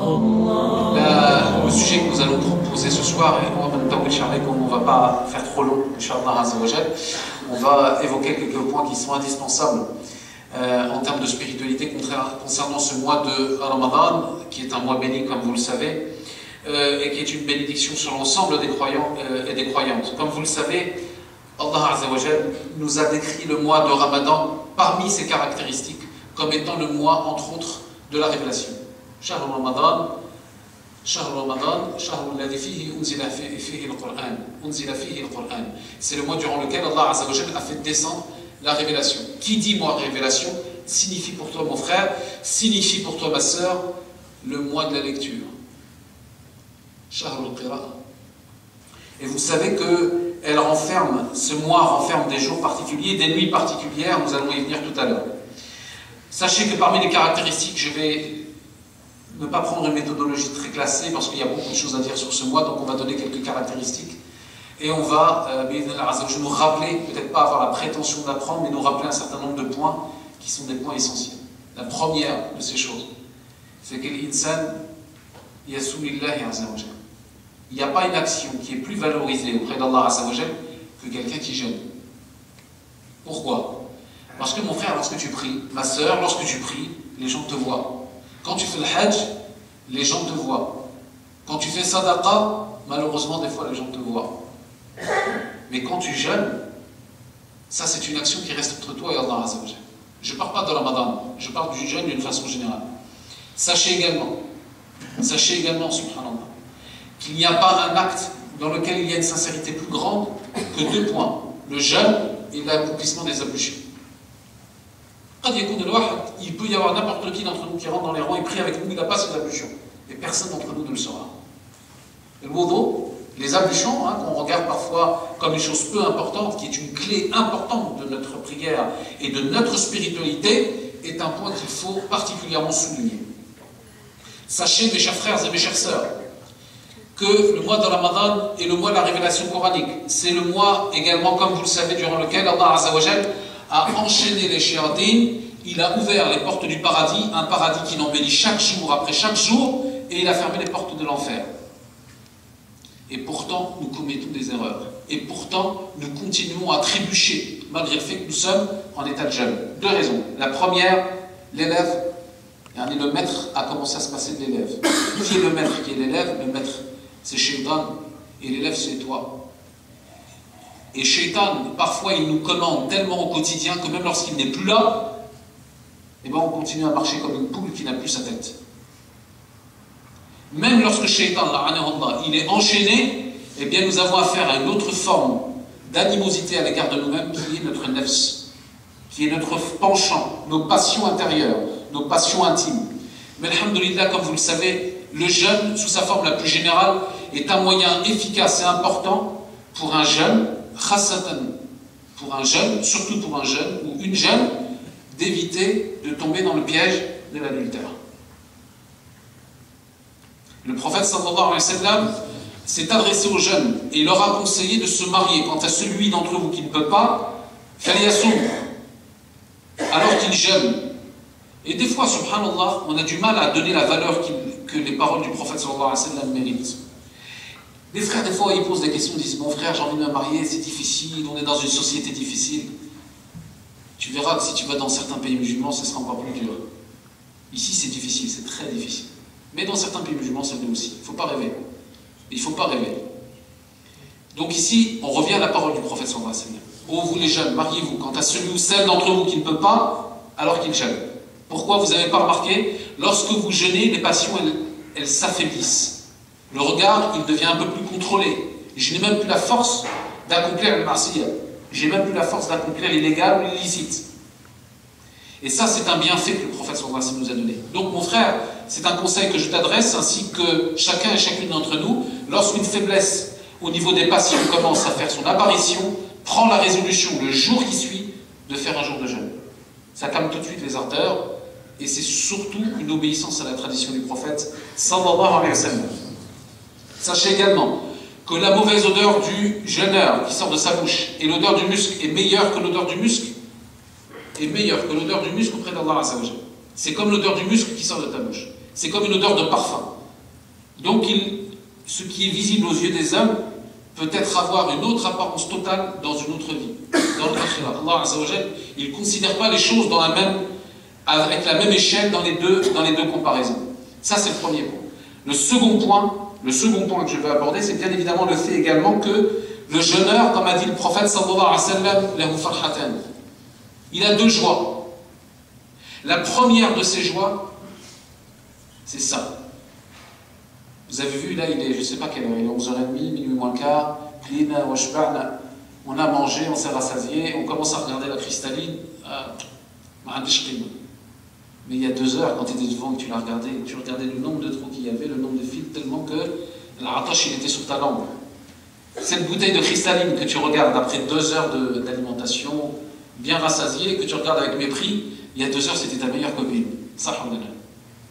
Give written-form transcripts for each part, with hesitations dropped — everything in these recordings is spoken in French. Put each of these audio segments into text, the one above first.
Le sujet que nous allons proposer ce soir, et en même temps, on ne va pas faire trop long, Inch'Allah Azza wa Jal, on va évoquer quelques points qui sont indispensables en termes de spiritualité concernant ce mois de Ramadan, qui est un mois béni, comme vous le savez, et qui est une bénédiction sur l'ensemble des croyants et des croyantes. Comme vous le savez, Allah Azza wa Jal nous a décrit le mois de Ramadan parmi ses caractéristiques comme étant le mois, entre autres, de la révélation. Shahr Ramadan, c'est le mois durant lequel Allah Azza wa Jal a fait descendre la révélation. Qui dit mois révélation signifie pour toi mon frère, signifie pour toi ma sœur, le mois de la lecture. Shahr al-Qira'a. Et vous savez que ce mois renferme des jours particuliers, des nuits particulières, nous allons y venir tout à l'heure. Sachez que parmi les caractéristiques, je vais ne pas prendre une méthodologie très classée parce qu'il y a beaucoup de choses à dire sur ce mois, donc on va donner quelques caractéristiques et on va nous rappeler, peut-être pas avoir la prétention d'apprendre, mais nous rappeler un certain nombre de points qui sont des points essentiels. La première de ces choses, c'est que l'insan yasumillahi azza wa jal. Il n'y a pas une action qui est plus valorisée auprès d'Allah azza wa jal que quelqu'un qui jeûne. Pourquoi? Parce que mon frère, lorsque tu pries, ma sœur, lorsque tu pries, les gens te voient. Quand tu fais le hajj, les gens te voient. Quand tu fais sadaqa, malheureusement, des fois, les gens te voient. Mais quand tu jeûnes, ça, c'est une action qui reste entre toi et Allah Azza wa Jal. Je ne parle pas de Ramadan, je parle du jeûne d'une façon générale. Sachez également, subhanallah, qu'il n'y a pas un acte dans lequel il y a une sincérité plus grande que deux points, le jeûne et l'accomplissement des ablutions. Il peut y avoir n'importe qui d'entre nous qui rentre dans les rangs et prie avec nous, il n'a pas ses ablutions. Et personne d'entre nous ne le saura. Et le wudu, les ablutions, qu'on regarde parfois comme une chose peu importante, qui est une clé importante de notre prière et de notre spiritualité, est un point qu'il faut particulièrement souligner. Sachez, mes chers frères et mes chères sœurs, que le mois de Ramadan est le mois de la révélation coranique. C'est le mois également, comme vous le savez, durant lequel Allah Azza wa Jal a enchaîné les shayatin, il a ouvert les portes du paradis, un paradis qui l'embellit chaque jour après chaque jour, et il a fermé les portes de l'enfer. Et pourtant, nous commettons des erreurs. Et pourtant, nous continuons à trébucher, malgré le fait que nous sommes en état de jeûne. Deux raisons. La première, l'élève, le maître a commencé à se passer de l'élève. Qui est le maître? Qui est l'élève? Le maître, c'est Shaitan, et l'élève, c'est toi. Et Shaitan, parfois, il nous commande tellement au quotidien que même lorsqu'il n'est plus là, eh ben, on continue à marcher comme une poule qui n'a plus sa tête. Même lorsque Shaitan, il est enchaîné, eh bien, nous avons affaire à une autre forme d'animosité à l'égard de nous-mêmes qui est notre nefs, qui est notre penchant, nos passions intérieures, nos passions intimes. Mais alhamdoulilah, comme vous le savez, le jeûne, sous sa forme la plus générale, est un moyen efficace et important pour un jeune, pour un jeune, surtout pour un jeune ou une jeune, d'éviter de tomber dans le piège de l'adultère. Le prophète sallallahu alayhi wa sallam s'est adressé aux jeunes et il leur a conseillé de se marier. Quant à celui d'entre vous qui ne peut pas, falyasoum, alors qu'il jeûne. Et des fois, subhanallah, on a du mal à donner la valeur que les paroles du prophète sallallahu alayhi wa sallam méritent. Les frères, des fois, ils posent des questions, ils disent « Mon frère, j'ai envie de me marier, c'est difficile, on est dans une société difficile. » Tu verras que si tu vas dans certains pays musulmans, ce sera encore plus dur. Ici, c'est difficile, c'est très difficile. Mais dans certains pays musulmans, c'est mieux aussi. Il ne faut pas rêver. Il ne faut pas rêver. Donc ici, on revient à la parole du prophète sallallahu alayhi wa sallam. « Oh, vous les jeunes, mariez-vous. Quant à celui ou celle d'entre vous qui ne peut pas, alors qu'il jeûne. » Pourquoi vous n'avez pas remarqué? Lorsque vous jeûnez, les passions, elles s'affaiblissent. Le regard, il devient un peu plus contrôlé. Je n'ai même plus la force d'accomplir le marsiya. J'ai même plus la force d'accomplir l'illégal ou l'illicite. Et ça, c'est un bienfait que le prophète sallallahu alayhi wa sallam nous a donné. Donc, mon frère, c'est un conseil que je t'adresse, ainsi que chacun et chacune d'entre nous, lorsqu'une faiblesse au niveau des passions commence à faire son apparition, prends la résolution, le jour qui suit, de faire un jour de jeûne. Ça calme tout de suite les ardeurs, et c'est surtout une obéissance à la tradition du prophète sallallahu alayhi wa sallam. Sachez également que la mauvaise odeur du jeûneur qui sort de sa bouche et l'odeur du musc est meilleure que l'odeur du musc, auprès d'Allah Azza wa Jal. C'est comme l'odeur du musc qui sort de ta bouche. C'est comme une odeur de parfum. Donc ce qui est visible aux yeux des hommes peut-être avoir une autre apparence totale dans une autre vie, dans l'akhirah. Allah Azza wa Jal, il ne considère pas les choses avec la même échelle dans les deux comparaisons. Ça, c'est le premier point. Le second point que je vais aborder, c'est bien évidemment le fait également que le jeûneur, comme a dit le prophète sallallahu alayhi wa sallam, lahu farhatan, il a deux joies. La première de ces joies, c'est ça. Vous avez vu, là, il est, je ne sais pas quelle heure, il est 11h30, minuit moins le quart, klina wa shba'na. On a mangé, on s'est rassasié, on commence à regarder la cristalline. Mais il y a 2 heures, quand tu étais devant et que tu regardais le nombre de trous qu'il y avait, le nombre de fils, tellement que l'atash, il était sur ta langue. Cette bouteille de cristalline que tu regardes après 2 heures d'alimentation, bien rassasiée, que tu regardes avec mépris, il y a 2 heures, c'était ta meilleure copine.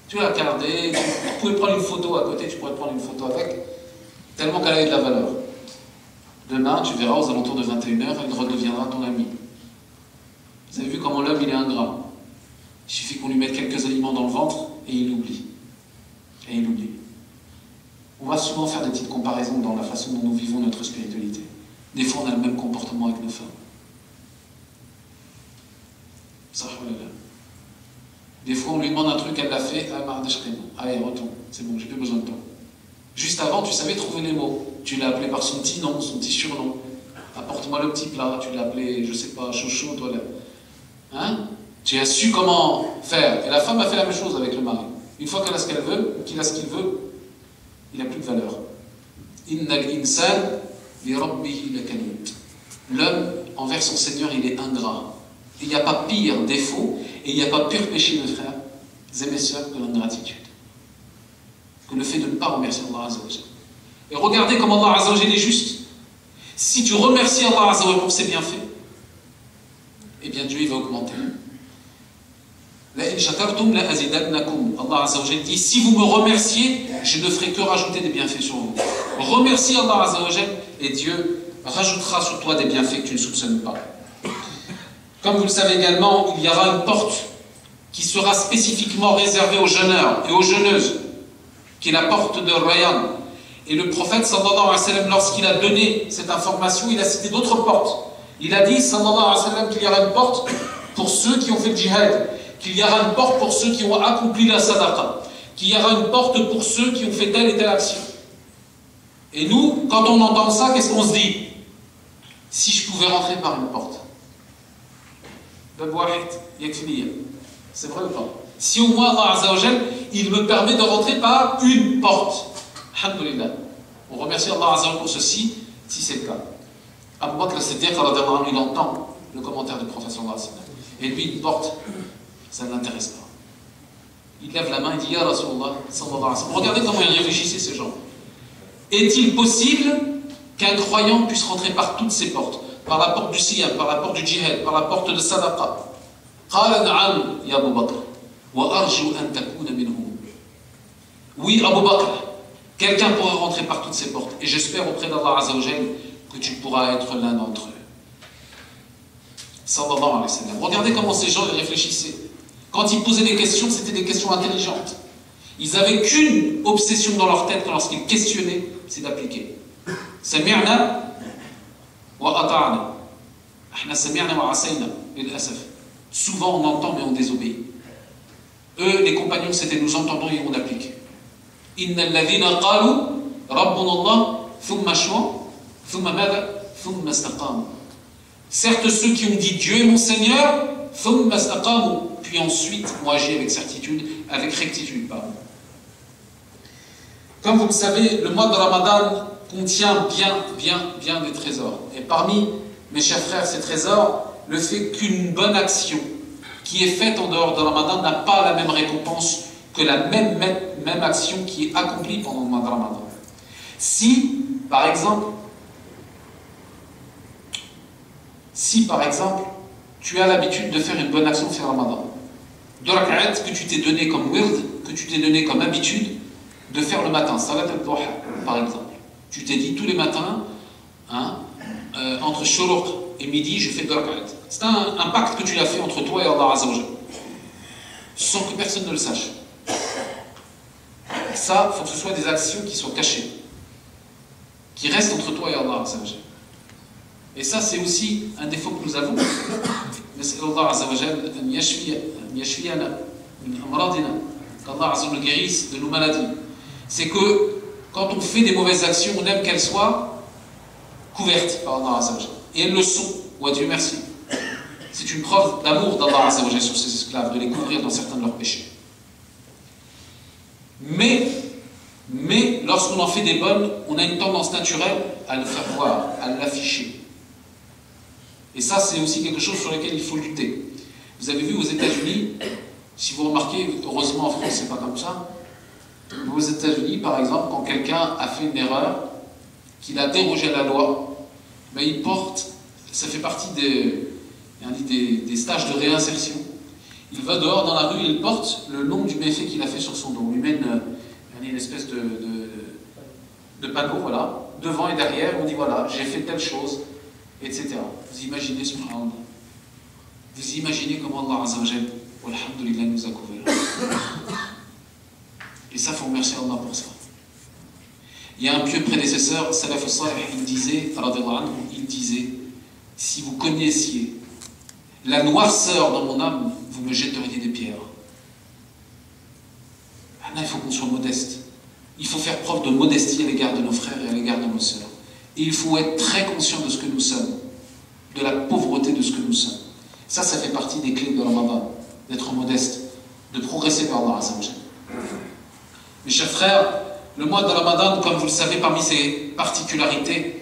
Tu l'as regardée, tu pouvais prendre une photo à côté, tu pourrais prendre une photo avec, tellement qu'elle avait de la valeur. Demain, tu verras, aux alentours de 21h, elle redeviendra ton ami. Vous avez vu comment l'homme, il est ingrat. Il suffit qu'on lui mette quelques aliments dans le ventre et il oublie. Et il oublie. On va souvent faire des petites comparaisons dans la façon dont nous vivons notre spiritualité. Des fois, on a le même comportement avec nos femmes. Des fois, on lui demande un truc, elle l'a fait, allez, retourne, c'est bon, j'ai plus besoin de toi. Juste avant, tu savais trouver les mots. Tu l'as appelé par son petit nom, son petit surnom. Apporte-moi le petit plat, tu l'as appelé, je sais pas, chouchou, toi là. Hein? Tu as su comment faire. Et la femme a fait la même chose avec le mari. Une fois qu'elle a ce qu'elle veut, qu'il a ce qu'il veut, il n'a plus de valeur. Innal insan li rabbihi lakanut. L'homme, envers son Seigneur, il est ingrat. Il n'y a pas pire défaut, et il n'y a pas pire péché, mes frères et mes sœurs, que l'ingratitude. Que le fait de ne pas remercier Allah Azza wa Jal. Et regardez comment Allah Azza wa Jal est juste. Si tu remercies Allah Azza wa Jal pour ses bienfaits, eh bien Dieu il va augmenter. Allah Azza wa Jal dit, si vous me remerciez, je ne ferai que rajouter des bienfaits sur vous. Remercie Allah Azza wa Jal et Dieu rajoutera sur toi des bienfaits que tu ne soupçonnes pas. Comme vous le savez également, il y aura une porte qui sera spécifiquement réservée aux jeûneurs et aux jeûneuses, qui est la porte de Rayyan. Et le prophète sallallahu alayhi wa sallam, lorsqu'il a donné cette information, il a cité d'autres portes. Il a dit sallallahu alayhi wa sallam qu'il y aura une porte pour ceux qui ont fait le djihad, qu'il y aura une porte pour ceux qui ont accompli la sadaqa, qu'il y aura une porte pour ceux qui ont fait telle et telle action. Et nous, quand on entend ça, qu'est-ce qu'on se dit? Si je pouvais rentrer par une porte. C'est vrai ou pas? Si au moins Allah Azza wa Jal, il me permet de rentrer par une porte. Alhamdulillah. On remercie Allah Azza wa Jal pour ceci, si c'est le cas. Abu Bakr al-Siddiq, il entend le commentaire du prophète sallallahu alayhi wa sallam. Et lui, une porte, ça ne l'intéresse pas. Il lève la main et dit, Ya Rasulullah, sallallahu alayhi wa sallam. Regardez comment ils réfléchissaient ces gens. Est-il possible qu'un croyant puisse rentrer par toutes ces portes? Par la porte du siyam, par la porte du djihad, par la porte de sadaqa. Qala na'am ya Abu Bakr wa arju an takuna minhum. Oui, Abu Bakr, quelqu'un pourra rentrer par toutes ces portes et j'espère auprès d'Allah Azza wa Jal que tu pourras être l'un d'entre eux. Sallallahu alayhi wa sallam. Regardez comment ces gens réfléchissaient. Quand ils posaient des questions, c'était des questions intelligentes. Ils n'avaient qu'une obsession dans leur tête lorsqu'ils questionnaient, c'est d'appliquer. Sami'na wa ata'na. Ahna sami'na wa asayna. Souvent on entend mais on désobéit. Eux, les compagnons, c'était nous entendons et on applique. Inna alladhina qalu rabbuna Allah thumma shwa thumma mada thumma istaqamu. Certes ceux qui ont dit Dieu est mon Seigneur thumma istaqamu, puis ensuite ont agi avec certitude, avec rectitude, pardon. Comme vous le savez, le mois de Ramadan contient bien des trésors. Et parmi, mes chers frères, ces trésors, le fait qu'une bonne action qui est faite en dehors de Ramadan n'a pas la même récompense que la même action qui est accomplie pendant le mois de Ramadan. Si, par exemple, tu as l'habitude de faire une bonne action fin Ramadan, de rak'at que tu t'es donné comme wird, que tu t'es donné comme habitude de faire le matin, salat al-duha, par exemple. Tu t'es dit tous les matins, entre shuruq et midi, je fais 2 rak'at. C'est un pacte que tu l'as fait entre toi et Allah Azza wa Jal, sans que personne ne le sache. Ça, il faut que ce soit des actions qui soient cachées, qui restent entre toi et Allah. Et ça, c'est aussi un défaut que nous avons. Allah Azza wa Jal qu'Allah Azza nous guérisse de nos maladies. C'est que quand on fait des mauvaises actions, on aime qu'elles soient couvertes par Allah Azza wa Jal. Et elles le sont. Ou Dieu merci. C'est une preuve d'amour d'Allah Azza wa Jal sur ses esclaves, de les couvrir dans certains de leurs péchés. Mais lorsqu'on en fait des bonnes, on a une tendance naturelle à le faire voir, à l'afficher. Et ça, c'est aussi quelque chose sur lequel il faut lutter. Vous avez vu aux États-Unis, si vous remarquez, heureusement en France, c'est pas comme ça. Aux États-Unis, par exemple, quand quelqu'un a fait une erreur, qu'il a dérogé à la loi, ben il porte, ça fait partie des stages de réinsertion. Il va dehors dans la rue, il porte le nom du méfait qu'il a fait sur son dos. On lui met une espèce de panneau, voilà, devant et derrière, on dit voilà, j'ai fait telle chose, etc. Vous imaginez, subhanallah. Vous imaginez comment Allah Azza wa Jal, alhamdulillah, nous a couverts. Et ça, il faut remercier Allah pour ça. Il y a un pieux prédécesseur, Salaf al-Salih, il disait, si vous connaissiez la noirceur dans mon âme, vous me jetteriez des pierres. Là, il faut qu'on soit modeste. Il faut faire preuve de modestie à l'égard de nos frères et à l'égard de nos sœurs. Et il faut être très conscient de ce que nous sommes, de la pauvreté de ce que nous sommes. Ça fait partie des clés de Ramadan, d'être modeste, de progresser par Allah Azza wa Jal. Mes chers frères, le mois de Ramadan, comme vous le savez, parmi ses particularités,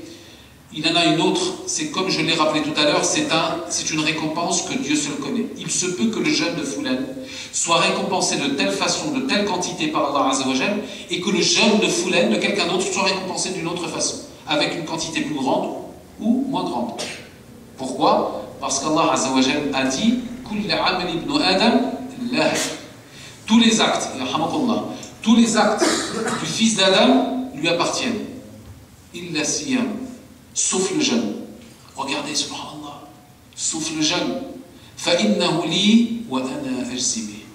il y en a une autre, c'est comme je l'ai rappelé tout à l'heure, c'est une récompense que Dieu seul connaît. Il se peut que le jeûne de Foulen soit récompensé de telle façon, de telle quantité par Allah Azza wa Jal, et que le jeûne de Foulen, de quelqu'un d'autre, soit récompensé d'une autre façon, avec une quantité plus grande ou moins grande. Pourquoi? Parce qu'Allah Azza wa Jal a dit tous les actes, tous les actes du fils d'Adam lui appartiennent. Illa siyam, sauf le jeûne. Regardez, subhanallah, sauf le jeûne. Fa'innahu li wa ana ajzi bih.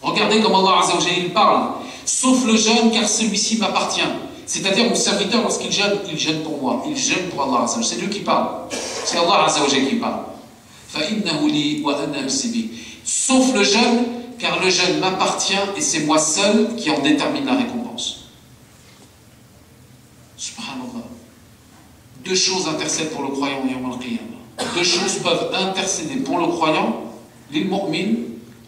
Regardez comment Allah Azza wa Jal il parle. Sauf le jeûne, car celui-ci m'appartient. C'est-à-dire, mon serviteur, lorsqu'il jeûne pour moi. Il jeûne pour Allah Azza wa Jal. C'est Dieu qui parle. C'est Allah Azza wa Jal qui parle. Fa'innahu li wa ana ajzi bih. Sauf le jeûne, car le jeûne m'appartient et c'est moi seul qui en détermine la récompense. Subhanallah. Deux choses intercèdent pour le croyant Yawm al-Qiyamah. Deux choses peuvent intercéder pour le croyant, lil mu'min,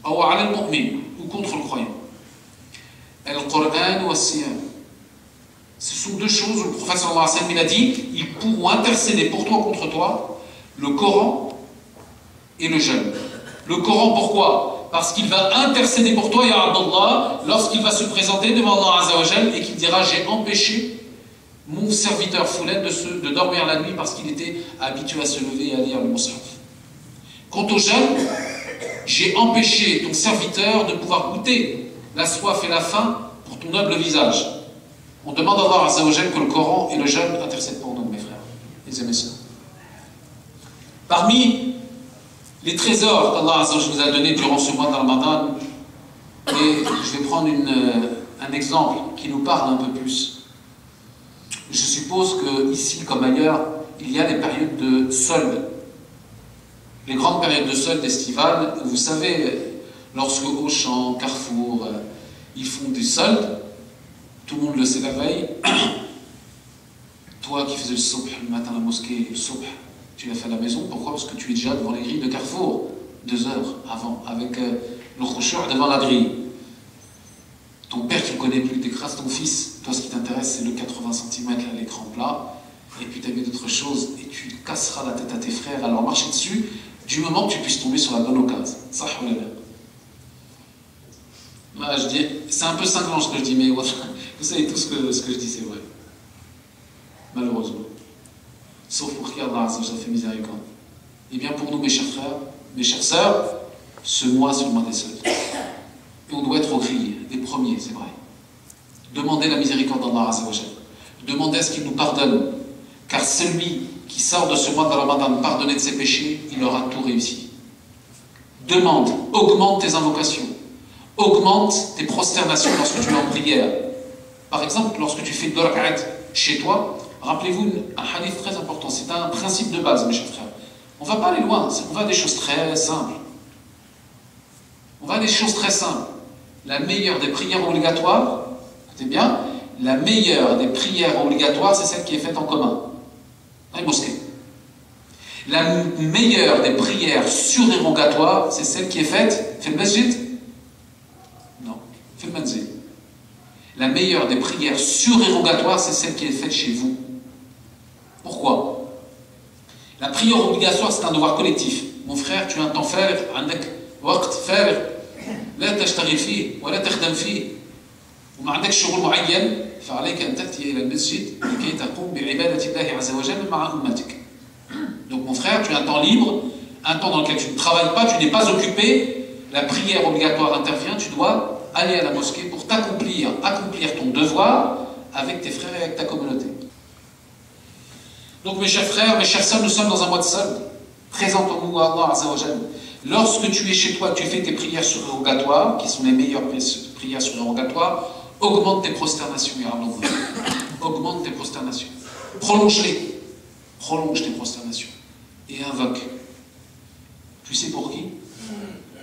ou ala al-mu'min, ou contre le croyant. Al-Qur'an wa as-Siyam. Ce sont deux choses où le prophète sallallahu alayhi wa sallam il a dit, ils pourront intercéder pour toi contre toi, le Coran et le jeûne. Le Coran, pourquoi? Parce qu'il va intercéder pour toi, ya Abdallah, lorsqu'il va se présenter devant Allah Azza wa Jal et qu'il dira, j'ai empêché mon serviteur Foulen de dormir la nuit parce qu'il était habitué à se lever et à lire le Mus'haf. Quant au jeûne, j'ai empêché ton serviteur de pouvoir goûter la soif et la faim pour ton noble visage. On demande à Allah Azza wa Jal que le Coran et le jeûne intercèdent pour nous, mes frères, les mes sœurs. Parmi les trésors qu'Allah Azza wa Jal nous a donnés durant ce mois de Ramadan, et je vais prendre un exemple qui nous parle un peu plus. Je suppose qu'ici, comme ailleurs, il y a des périodes de soldes. Les grandes périodes de soldes estivales, vous savez, lorsque Auchan, Carrefour, ils font des soldes, tout le monde le sait la veille. Toi qui faisais le soubh le matin à la mosquée, le soubh, tu l'as fait à la maison. Pourquoi? Parce que tu es déjà devant les grilles de Carrefour, 2 heures avant, avec le khushu' devant la grille. Ton père, tu ne le connais plus, t'écrases ton fils. Toi, ce qui t'intéresse, c'est le 80 cm à l'écran plat. Et puis, tu as vu d'autres choses et tu casseras la tête à tes frères. Alors, marcher dessus, du moment que tu puisses tomber sur la bonne occasion. Ça, je dis, c'est un peu cinglant ce que je dis, mais vous savez tout ce que je dis, c'est vrai. Malheureusement. Sauf pour qui Allah Azza wa Jalla fait miséricorde. Et bien pour nous, mes chers frères, mes chères sœurs, ce mois, c'est le mois des soldes. Et on doit être aux grilles, des premiers, c'est vrai. Demandez la miséricorde d'Allah Azza wa Jalla. Demandez à ce qu'il nous pardonne. Car celui qui sort de ce mois de Ramadan pardonné de ses péchés, il aura tout réussi. Demande, augmente tes invocations, augmente tes prosternations lorsque tu es en prière. Par exemple, lorsque tu fais 2 rak'at chez toi, rappelez-vous un hadith très important, c'est un principe de base, mes chers frères. On ne va pas aller loin, on va à des choses très simples. On va à des choses très simples. La meilleure des prières obligatoires, écoutez bien, la meilleure des prières obligatoires, c'est celle qui est faite en commun, dans les mosquées. La meilleure des prières surérogatoires, c'est celle qui est faite, fait le masjid? Non, fait le manzil. La meilleure des prières surérogatoires, c'est celle qui est faite chez vous. Pourquoi? La prière obligatoire, c'est un devoir collectif. Mon frère, tu as un temps faire, عندك وقت فارغ لا تشتغل فيه ولا تخدم فيه وما عندك شغل معين فعليك أن تأتي إلى المسجد لكي تقوم بعبادة الله عز وجل مع أمتك. Donc mon frère, tu as un temps libre, un temps dans lequel tu ne travailles pas, tu n'es pas occupé, la prière obligatoire intervient, tu dois aller à la mosquée pour accomplir ton devoir avec tes frères et avec ta communauté. Donc mes chers frères, mes chères sœurs, nous sommes dans un mois de solde. Présentons-nous à Allah Azza wa Jal. Lorsque tu es chez toi, tu fais tes prières surérogatoires, qui sont les meilleures prières surérogatoires, augmente tes prosternations, ya Allah. Augmente tes prosternations. Prolonge-les. Prolonge tes prosternations. Et invoque. Tu sais pour qui?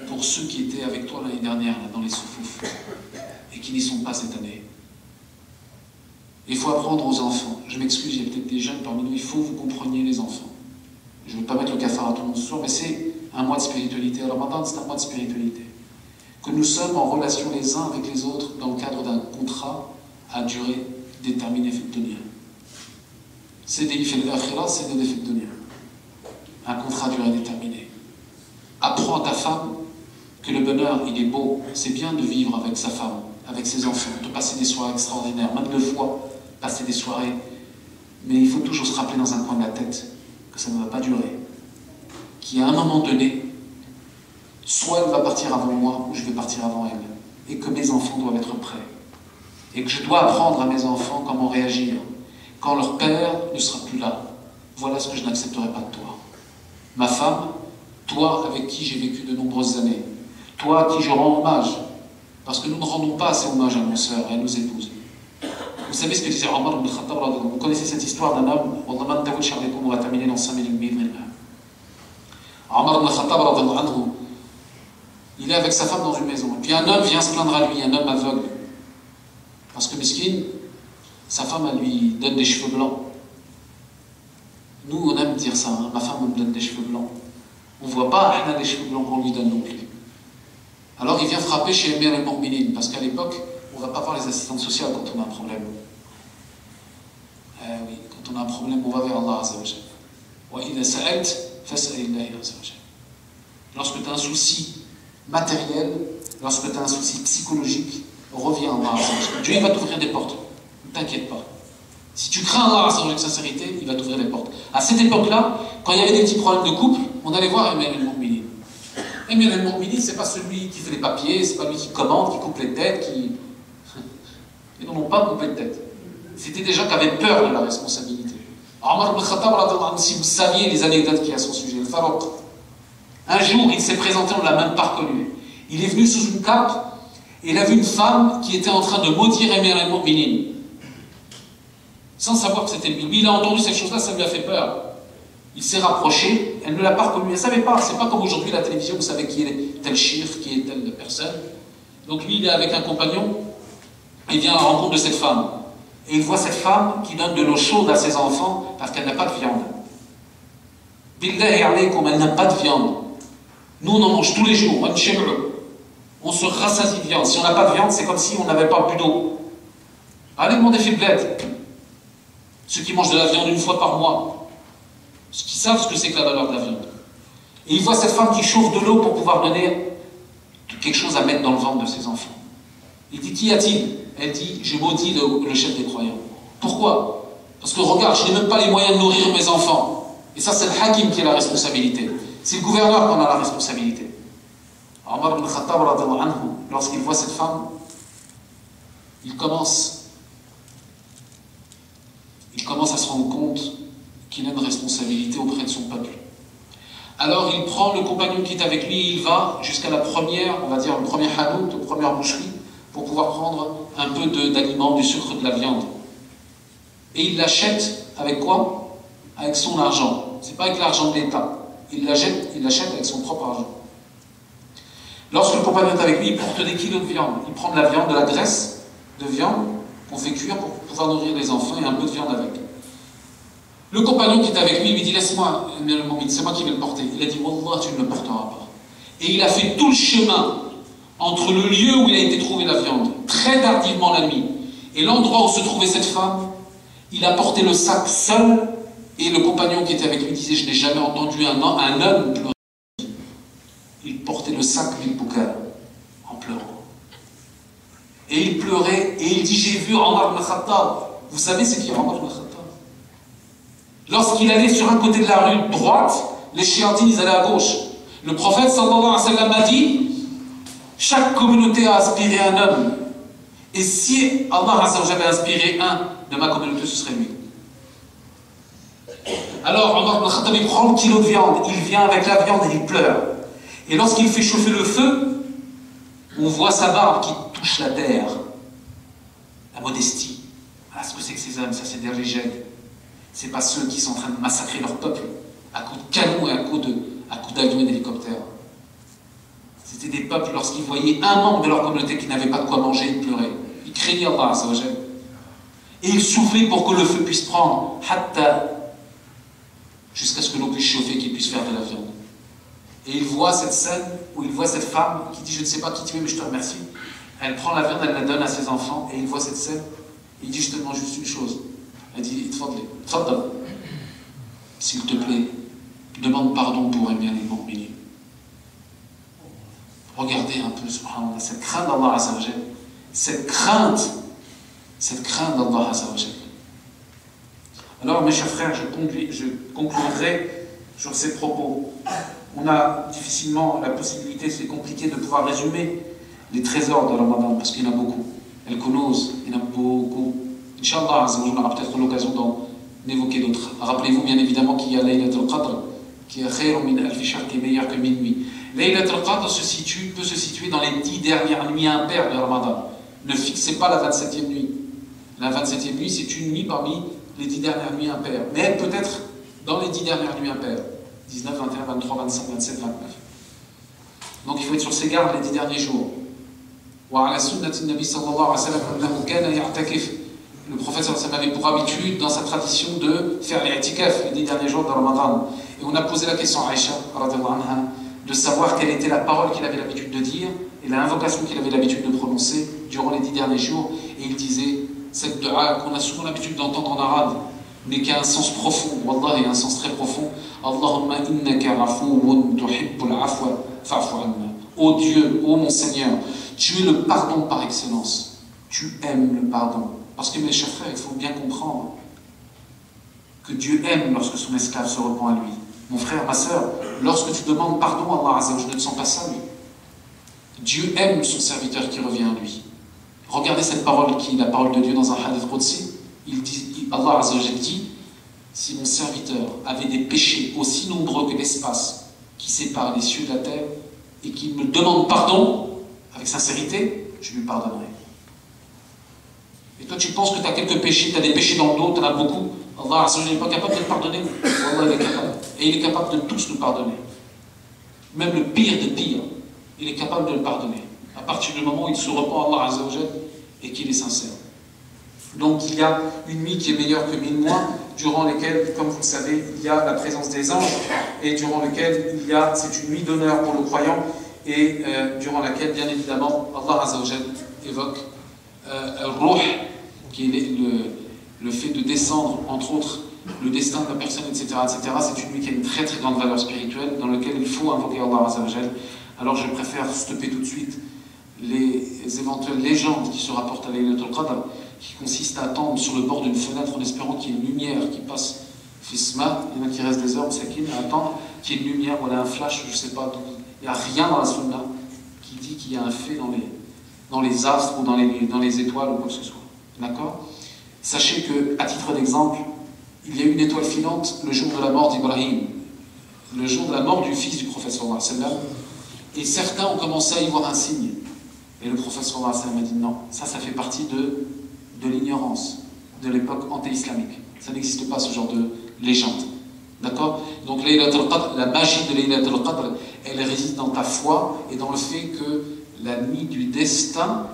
Pour ceux qui étaient avec toi l'année dernière, là, dans les soufoufs, et qui n'y sont pas cette année. Il faut apprendre aux enfants. Je m'excuse, il y a peut-être des jeunes parmi nous, il faut que vous compreniez les enfants. Je ne veux pas mettre le cafard à tout le monde ce soir, mais c'est un mois de spiritualité. Ramadan, c'est un mois de spiritualité. Que nous sommes en relation les uns avec les autres dans le cadre d'un contrat à durée déterminée fait de dunya. C'est des faits de l'akhira, c'est des faits de dunya. Un contrat à durée déterminée. Apprends à ta femme que le bonheur, il est beau. C'est bien de vivre avec sa femme, avec ses enfants, de passer des soirées extraordinaires, même 2 fois, passer des soirées. Mais il faut toujours se rappeler dans un coin de la tête que ça ne va pas durer. Qu'à un moment donné, soit elle va partir avant moi, ou je vais partir avant elle. Et que mes enfants doivent être prêts. Et que je dois apprendre à mes enfants comment réagir quand leur père ne sera plus là. Voilà ce que je n'accepterai pas de toi. Ma femme, toi avec qui j'ai vécu de nombreuses années, toi à qui je rends hommage, parce que nous ne rendons pas assez hommage à nos sœurs et à nos épouses. Vous savez ce que disait Omar ibn Khattab, vous connaissez cette histoire d'un homme, on va terminer dans 5 minutes. Omar ibn Khattab, il est avec sa femme dans une maison, et puis un homme vient se plaindre à lui, un homme aveugle, parce que miskin, sa femme elle lui donne des cheveux blancs. Nous on aime dire ça, hein, ma femme me donne des cheveux blancs. On ne voit pas des cheveux blancs qu'on lui donne non plus. Alors il vient frapper chez Emir al-Mu'minin, parce qu'à l'époque, on ne va pas voir les assistantes sociales quand on a un problème. Oui, quand on a un problème, on va vers Allah Azza wa Jal. Lorsque tu as un souci matériel, lorsque tu as un souci psychologique, reviens à Allah Azza wa Jal. Dieu va t'ouvrir des portes, ne t'inquiète pas. Si tu crains Allah Azza wa Jal avec sincérité, il va t'ouvrir des portes. À cette époque-là, quand il y avait des petits problèmes de couple, on allait voir Emir al-Mu'minin. Emir al-Mu'minin, c'est pas celui qui fait les papiers, c'est pas lui qui commande, qui coupe les têtes, qui... Ils n'en ont pas coupé de tête. C'était des gens qui avaient peur de la responsabilité. Omar ibn Khattab, si vous saviez les anecdotes qu'il y a à son sujet, le Farouq. Un jour, il s'est présenté, on ne l'a même pas reconnu. Il est venu sous une cape et il a vu une femme qui était en train de maudire Emir al-Mu'minin. Sans savoir que c'était lui. Lui, il a entendu cette chose-là, ça lui a fait peur. Il s'est rapproché, elle ne l'a pas reconnu. Elle ne savait pas, c'est pas comme aujourd'hui la télévision, vous savez qui est tel chiffre, qui est telle personne. Donc lui, il est avec un compagnon, il vient à la rencontre de cette femme. Et il voit cette femme qui donne de l'eau chaude à ses enfants parce qu'elle n'a pas de viande. Billahi alaykum, elle n'a pas de viande. Nous, on en mange tous les jours, on se rassasie de viande. Si on n'a pas de viande, c'est comme si on n'avait pas bu d'eau. Allez demander fait bled. Ceux qui mangent de la viande 1 fois par mois, ceux qui savent ce que c'est que la valeur de la viande. Et il voit cette femme qui chauffe de l'eau pour pouvoir donner quelque chose à mettre dans le ventre de ses enfants. Il dit, qu'y a-t-il? Elle dit, je maudis le chef des croyants. Pourquoi? Parce que regarde, je n'ai même pas les moyens de nourrir mes enfants. Et ça, c'est le hakim qui a la responsabilité. C'est le gouverneur qui en a la responsabilité. Omar ibn Khattab, lorsqu'il voit cette femme, il commence à se rendre compte qu'il a une responsabilité auprès de son peuple. Alors il prend le compagnon qui est avec lui, il va jusqu'à la première, on va dire le premier hanout, la première boucherie, pour pouvoir prendre un peu d'aliments, du sucre, de la viande. Et il l'achète avec quoi? Avec son argent. C'est pas avec l'argent de l'État. Il l'achète avec son propre argent. Lorsque le compagnon est avec lui, il porte des kilos de viande. Il prend de la viande, de la graisse de viande qu'on fait cuire pour pouvoir nourrir les enfants et un peu de viande avec. Le compagnon qui est avec lui lui dit: laisse-moi, c'est moi qui vais le porter. Il a dit: Wallah, tu ne le porteras pas. Et il a fait tout le chemin entre le lieu où il a été trouvé la viande, très tardivement la nuit, et l'endroit où se trouvait cette femme. Il a porté le sac seul, et le compagnon qui était avec lui disait: je n'ai jamais entendu un homme pleurer. Il portait le sac bil bouka, en pleurant. Et il pleurait, et il dit: j'ai vu Omar ibn Khattab. Vous savez ce qui est Omar ibn Khattab? Lorsqu'il allait sur un côté de la rue droite, les chiantines, ils allaient à gauche. Le prophète sallallahu alayhi wa sallam a dit: chaque communauté a inspiré un homme. Et si Allah azza wa jalla avait inspiré un de ma communauté, ce serait lui. Alors Omar ibn Khattab, il prend le kilo de viande, il vient avec la viande et il pleure. Et lorsqu'il fait chauffer le feu, on voit sa barbe qui touche la terre. La modestie. Voilà ce que c'est que ces hommes, ça c'est des rejets. C'est pas ceux qui sont en train de massacrer leur peuple à coups de canon et à coups d'avions et d'hélicoptères. C'était des peuples, lorsqu'ils voyaient un membre de leur communauté qui n'avait pas de quoi manger, ils pleuraient. Ils craignaient Allah, ça va gêner. Et ils soufflaient pour que le feu puisse prendre, hatta, jusqu'à ce que l'eau puisse chauffer, qu'il puisse faire de la viande. Et il voit cette scène où il voit cette femme qui dit: je ne sais pas qui tu es, mais je te remercie. Elle prend la viande, elle la donne à ses enfants, et il voit cette scène. Il dit: je te demande juste une chose. Elle dit: Tfaddal, s'il te plaît, demande pardon pour bien les mu'minin. Regardez un peu, subhanallah, cette crainte d'Allah azza wa jalla, cette crainte d'Allah azza wa jalla. Alors, mes chers frères, je conclurai sur ces propos. On a difficilement la possibilité, c'est compliqué de pouvoir résumer les trésors de Ramadan, parce qu'il y en a beaucoup. El Kunuz, il y en a beaucoup. Inch'Allah, on aura peut-être l'occasion d'en évoquer d'autres. Rappelez-vous bien évidemment qu'il y a Laylat al-Qadr, qui est khayr min alfi shahr, qui est meilleur que 1000 nuits. Laylat al-Qadr peut se situer dans les 10 dernières nuits impaires de Ramadan. Ne fixez pas la 27e nuit. La 27e nuit, c'est une nuit parmi les 10 dernières nuits impaires. Mais elle peut être dans les 10 dernières nuits impaires. 19, 21, 23, 25, 27, 29. Donc il faut être sur ses gardes les 10 derniers jours. Le prophète sallallahu avait pour habitude, dans sa tradition, de faire l'i'tikaf les 10 derniers jours de Ramadan. Et on a posé la question à Aïcha, de savoir quelle était la parole qu'il avait l'habitude de dire et l'invocation qu'il avait l'habitude de prononcer durant les 10 derniers jours. Et il disait, cette dua qu'on a souvent l'habitude d'entendre en arabe, mais qui a un sens profond, wallah, et un sens très profond. Allahumma innaka afuwun tuhibbul afwa fa'fu anna. Ô Dieu, ô mon Seigneur, tu es le pardon par excellence. Tu aimes le pardon. Parce que mes chers frères, il faut bien comprendre que Dieu aime lorsque son esclave se repent à lui. Mon frère, ma soeur, lorsque tu demandes pardon à Allah Azza wa Jalla, je ne te sens pas seul. Dieu aime son serviteur qui revient à lui. Regardez cette parole qui est la parole de Dieu dans un hadith Qudsi. Allah Azza wa Jalla dit: si mon serviteur avait des péchés aussi nombreux que l'espace qui sépare les cieux de la terre et qu'il me demande pardon avec sincérité, je lui pardonnerai. Et toi tu penses que tu as quelques péchés, tu as des péchés dans le dos, tu en as beaucoup. Allah Azza wa Jalla n'est pas capable de te pardonner. Allah il est capable. Et il est capable de tous nous pardonner. Même le pire des pires, il est capable de le pardonner. À partir du moment où il se repent à Allah Azza wa Jalla et qu'il est sincère. Donc il y a une nuit qui est meilleure que 1000 mois, durant lesquelles, comme vous le savez, il y a la présence des anges, et durant lesquelles c'est une nuit d'honneur pour le croyant, et durant laquelle, bien évidemment, Allah Azza wa Jalla évoque Ruh, qui est le fait de descendre, entre autres, le destin de la personne, etc. etc. C'est une nuit qui a une très très grande valeur spirituelle, dans laquelle il faut invoquer Allah Azza wa Jalla. Alors je préfère stopper tout de suite les éventuelles légendes qui se rapportent à Laylatul Qadr, qui consiste à attendre sur le bord d'une fenêtre en espérant qu'il y ait une lumière qui passe fisma, il y en a qui restent des heures, c'est à attendre qu'il y ait une lumière, voilà un flash, je ne sais pas, il n'y a rien dans la sunna qui dit qu'il y a un fait dans les astres ou dans les étoiles ou quoi que ce soit. D'accord? Sachez que, à titre d'exemple, il y a eu une étoile filante le jour de la mort d'Ibrahim, le jour de la mort du fils du prophète sallallahu alayhi wa sallam, et certains ont commencé à y voir un signe. Et le prophète sallallahu alayhi wa sallam a dit non, ça fait partie de l'ignorance, de l'époque anté-islamique. Ça n'existe pas ce genre de légende. D'accord? Donc Laylatul Qadr, la magie de Laylatul Qadr, elle réside dans ta foi et dans le fait que la nuit du destin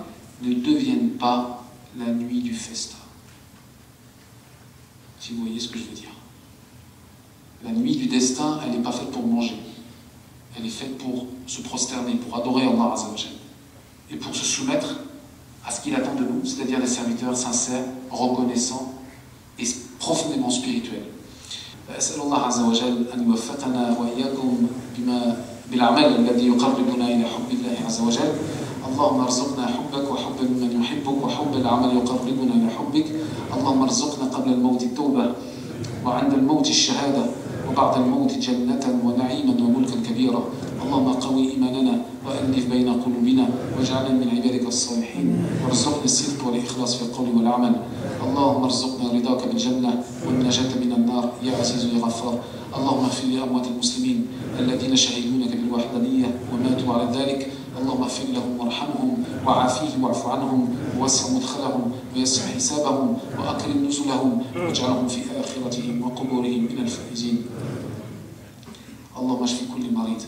ne devienne pas la nuit du festin. Si vous voyez ce que je veux dire. La nuit du destin, elle n'est pas faite pour manger. Elle est faite pour se prosterner, pour adorer Allah Azza wa Jal. Et pour se soumettre à ce qu'il attend de nous, c'est-à-dire des serviteurs sincères, reconnaissants et profondément spirituels. أسأل الله عز وجل أن يوفقنا وإياكم بالأعمال الذي يقربنا إلى حب الله عز وجل. اللهم ارزقنا حبك وحب من يحبك وحب العمل يقربنا إلى حبك. اللهم ارزقنا قبل الموت التوبة وعند الموت الشهادة وبعد الموت جنة ونعيما وملكا كبيرا. اللهم قوي إيماننا وألف بين قلوبنا واجعلنا من عبادك الصالحين وارزقنا الصدق والإخلاص في القول والعمل. اللهم ارزقنا رضاك بالجنة والنجاة من النار يا عزيز يا غفار. اللهم اغفر لأموات المسلمين الذين شهدونك بالوحدانية وماتوا على ذلك. اللهم اغفر لهم وارحمهم وعافيهم واعف عنهم ووسع مدخلهم ويسر حسابهم وأكرم نزلهم واجعلهم في آخرتهم وقبورهم من الفائزين. اللهم اشف كل مريض،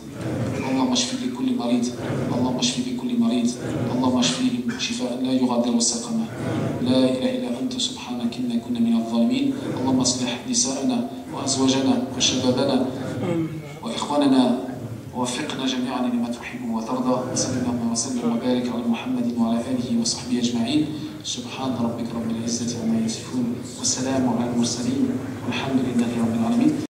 اللهم اشف لكل مريض، اللهم اشف لكل مريض، اللهم اشفيهم شفاء لا يغادر سقما. لا اله الا انت سبحانك انا كنا من الظالمين. اللهم اصلح نساءنا وازواجنا وشبابنا واخواننا ووفقنا جميعا لما تحب وترضى. وصل اللهم وسلم وبارك على محمد وعلى اله وصحبه اجمعين. سبحان ربك رب العزه عما يصفون والسلام على المرسلين والحمد لله رب العالمين.